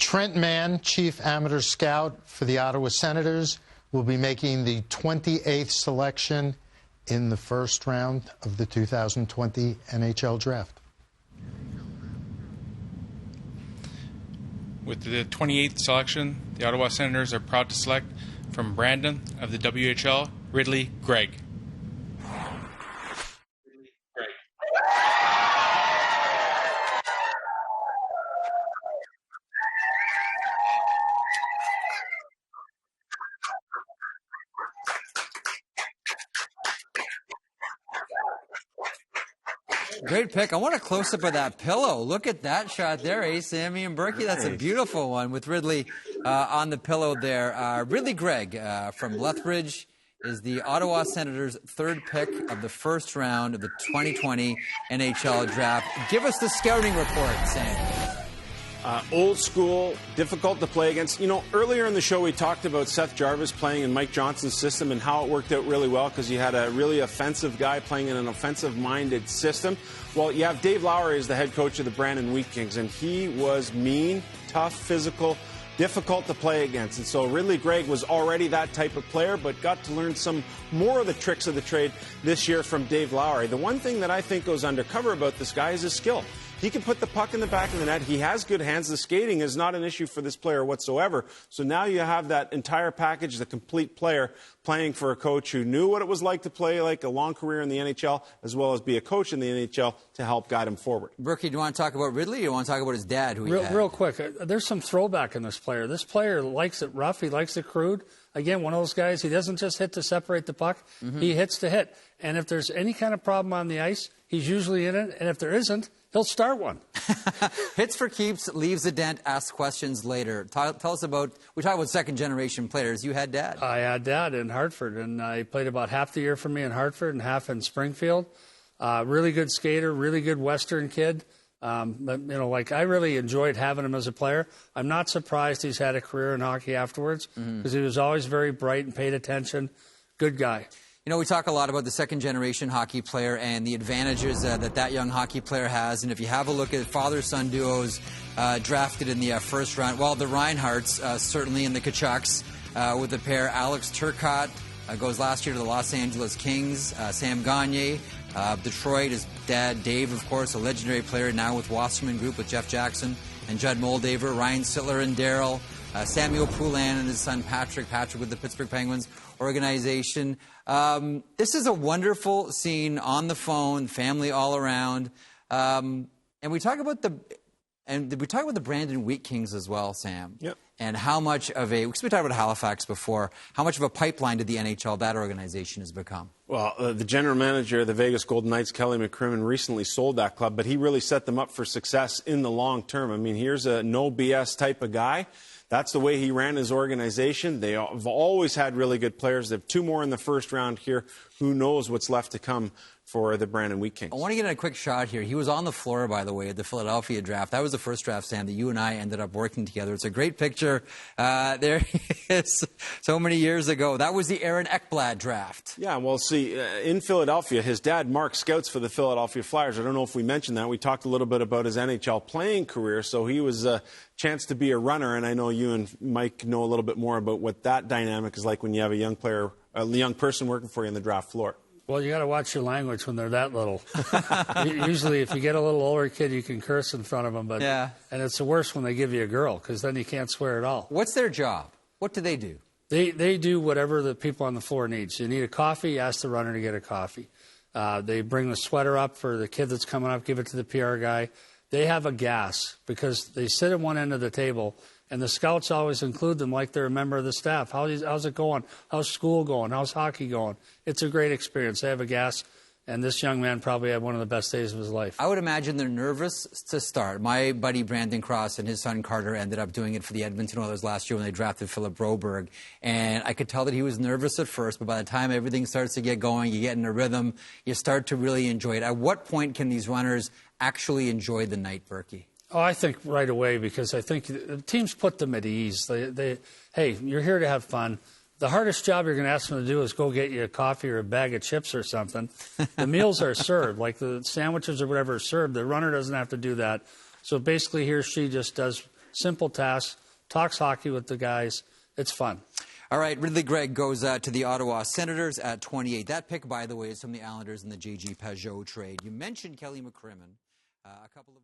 Trent Mann, Chief Amateur Scout for the Ottawa Senators, will be making the 28th selection in the first round of the 2020 NHL Draft. With the 28th selection, the Ottawa Senators are proud to select from Brandon of the WHL, Ridly Greig. Great pick. I want a close-up of that pillow. Look at that shot there, eh, Sammy and Berkey? That's a beautiful one with Ridly on the pillow there. Ridly Greig from Lethbridge is the Ottawa Senators' third pick of the first round of the 2020 NHL Draft. Give us the scouting report, Sam. Old school, difficult to play against. You know, earlier in the show we talked about Seth Jarvis playing in Mike Johnson's system and how it worked out really well because you had a really offensive guy playing in an offensive-minded system. Well, you have Dave Lowry as the head coach of the Brandon Wheat Kings, and he was mean, tough, physical, difficult to play against. And so Ridly Greig was already that type of player, but got to learn some more of the tricks of the trade this year from Dave Lowry. The one thing that I think goes undercover about this guy is his skill. He can put the puck in the back of the net. He has good hands. The skating is not an issue for this player whatsoever. So now you have that entire package, the complete player, playing for a coach who knew what it was like to play like a long career in the NHL, as well as be a coach in the NHL to help guide him forward. Berkey, do you want to talk about Ridly or you want to talk about his dad? Real quick, there's some throwback in this player. This player likes it rough. He likes it crude. Again, one of those guys, he doesn't just hit to separate the puck. He hits to hit. And if there's any kind of problem on the ice, he's usually in it. And if there isn't, he'll start one. Hits for keeps, leaves a dent, asks questions later. Tell us about, we talk about second-generation players. You had dad. I had dad in Hartford, and he played about half the year for me in Hartford and half in Springfield. Really good skater, really good Western kid. But, you know, like I really enjoyed having him as a player. I'm not surprised he's had a career in hockey afterwards because he was always very bright and paid attention. Good guy. You know, we talk a lot about the second-generation hockey player and the advantages that young hockey player has. And if you have a look at father-son duos drafted in the first round, well, the Reinhardts, certainly in the Kachucks, with the pair. Alex Turcotte goes last year to the Los Angeles Kings. Sam Gagner, Detroit, his dad, Dave, of course, a legendary player now with Wasserman Group with Jeff Jackson and Judd Moldaver, Ryan Sittler and Darryl. Samuel Poulin and his son Patrick with the Pittsburgh Penguins organization. This is a wonderful scene on the phone, family all around. And we talk about the Brandon Wheat Kings as well, Sam. Yep. And how much of because we talked about Halifax before, how much of a pipeline did the NHL that organization has become? Well, the general manager of the Vegas Golden Knights, Kelly McCrimmon, recently sold that club, but he really set them up for success in the long term. I mean, here's a no BS type of guy. That's the way he ran his organization. They have always had really good players. They have two more in the first round here. Who knows what's left to come for the Brandon Wheat Kings. I want to get in a quick shot here. He was on the floor, by the way, at the Philadelphia draft. That was the first draft, Sam, that you and I ended up working together. It's a great picture. There he is so many years ago. That was the Aaron Ekblad draft. Yeah, well, see, in Philadelphia, his dad, Mark, scouts for the Philadelphia Flyers. I don't know if we mentioned that. We talked a little bit about his NHL playing career, so he was a chance to be a runner, and I know you and Mike know a little bit more about what that dynamic is like when you have a young player, a young person working for you on the draft floor. Well, you got to watch your language when they're that little. Usually, if you get a little older kid, you can curse in front of them. But yeah. And it's the worst when they give you a girl because then you can't swear at all. What's their job? What do they do? They do whatever the people on the floor need. So you need a coffee, you ask the runner to get a coffee. They bring the sweater up for the kid that's coming up, give it to the PR guy. They have a gas because they sit at one end of the table, and the scouts always include them like they're a member of the staff. How's it going? How's school going? How's hockey going? It's a great experience. They have a gas, and this young man probably had one of the best days of his life. I would imagine they're nervous to start. My buddy Brandon Cross and his son Carter ended up doing it for the Edmonton Oilers last year when they drafted Philip Broberg. And I could tell that he was nervous at first, but by the time everything starts to get going, you get in a rhythm, you start to really enjoy it. At what point can these runners actually enjoy the night, Berkey? Oh, I think right away because I think teams put them at ease. Hey, you're here to have fun. The hardest job you're going to ask them to do is go get you a coffee or a bag of chips or something. The meals are served, like the sandwiches or whatever are served. The runner doesn't have to do that. So basically he or she just does simple task, talks hockey with the guys. It's fun. All right, Ridly Greig goes to the Ottawa Senators at 28. That pick, by the way, is from the Islanders in the J.G. Pajot trade. You mentioned Kelly McCrimmon. A couple of